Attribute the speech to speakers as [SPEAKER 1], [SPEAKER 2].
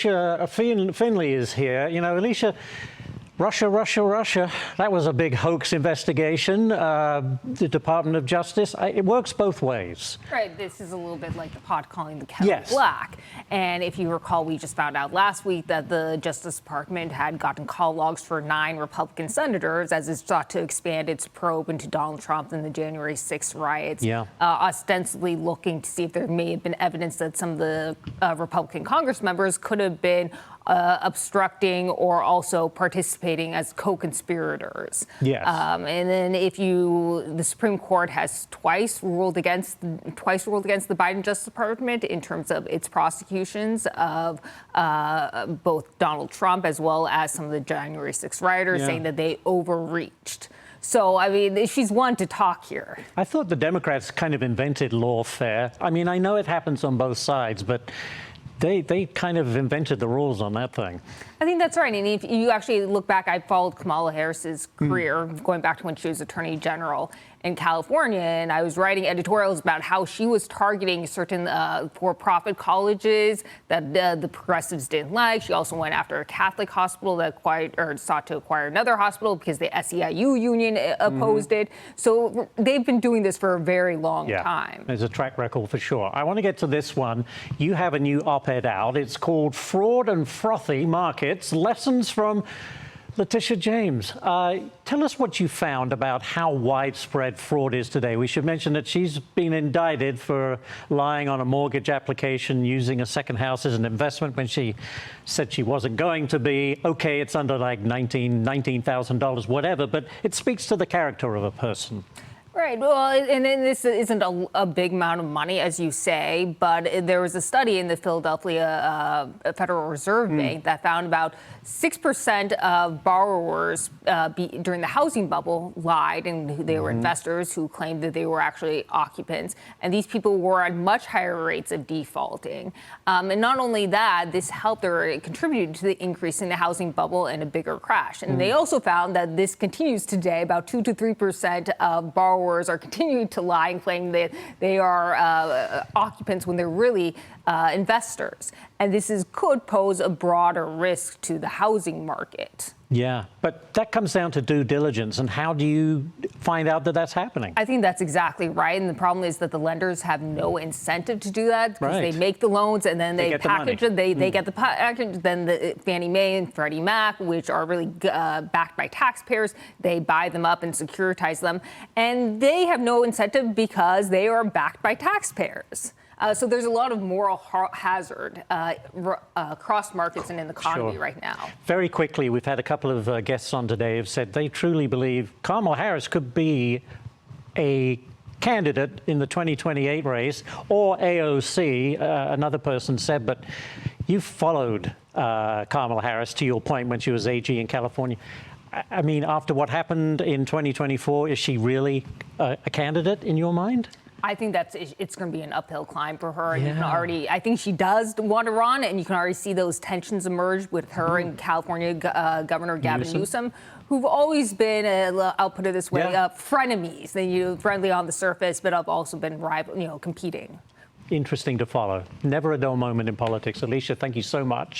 [SPEAKER 1] Finley is here. You know, Allysia, Russia. That was a big hoax investigation. The Department of Justice, it works both ways.
[SPEAKER 2] Right. This is a little bit like the pot calling the kettle black. And if you recall, we just found out last week that the Justice Department had gotten call logs for 9 Republican senators as it sought to expand its probe into Donald Trump and the January 6th riots, ostensibly looking to see if there may have been evidence that some of the Republican Congress members could have been obstructing or also participating as co-conspirators.
[SPEAKER 1] Yes.
[SPEAKER 2] And then the Supreme Court has twice ruled against the Biden Justice Department in terms of its prosecutions of both Donald Trump as well as some of the January 6th rioters, saying that they overreached. So, I mean, she's one to talk here. I
[SPEAKER 1] thought the Democrats kind of invented lawfare. I mean, I know it happens on both sides, but they kind of invented the rules on that thing.
[SPEAKER 2] I think that's right. And if you actually look back, I followed Kamala Harris's career going back to when she was Attorney General in California, and I was writing editorials about how she was targeting certain for-profit colleges that the progressives didn't like. She also went after a Catholic hospital that sought to acquire another hospital because the SEIU union opposed it. So they've been doing this for a very long time.
[SPEAKER 1] There's a track record for sure. I want to get to this one. You have a new op-ed out. It's called Fraud and Frothy Markets, Lessons from Letitia James. Tell us what you found about how widespread fraud is today. We should mention that she's been indicted for lying on a mortgage application, using a second house as an investment when she said she wasn't going to be. Okay, it's under like $19,000, whatever, but it speaks to the character of a person.
[SPEAKER 2] Right. Well, and then this isn't a big amount of money, as you say, but there was a study in the Philadelphia Federal Reserve Bank that found about 6% of borrowers during the housing bubble lied, and they were investors who claimed that they were actually occupants. And these people were at much higher rates of defaulting. And not only that, this helped or it contributed to the increase in the housing bubble and a bigger crash. And they also found that this continues today. About 2 to 3% of borrowers are continuing to lie and claim that they are occupants when they're really investors. And this could pose a broader risk to the housing market.
[SPEAKER 1] Yeah, but that comes down to due diligence. And how do you find out that that's happening?
[SPEAKER 2] I think that's exactly right. And the problem is that the lenders have no incentive to do that because they make the loans and then they package it. They get the package. Then the Fannie Mae and Freddie Mac, which are really backed by taxpayers, they buy them up and securitize them. And they have no incentive because they are backed by taxpayers. So there's a lot of moral hazard across markets and in the economy right now.
[SPEAKER 1] Very quickly, we've had a couple of guests on today who have said they truly believe Kamala Harris could be a candidate in the 2028 race, or AOC, another person said, but you followed Kamala Harris, to your point, when she was AG in California. I mean, after what happened in 2024, is she really a candidate in your mind?
[SPEAKER 2] I think it's going to be an uphill climb for her. And you can I think she does want to run, and you can already see those tensions emerge with her and California Governor Gavin Newsom, who've always been, I'll put it this way, frenemies. They're friendly on the surface, but have also been competing.
[SPEAKER 1] Interesting to follow. Never a dull moment in politics. Allysia, thank you so much.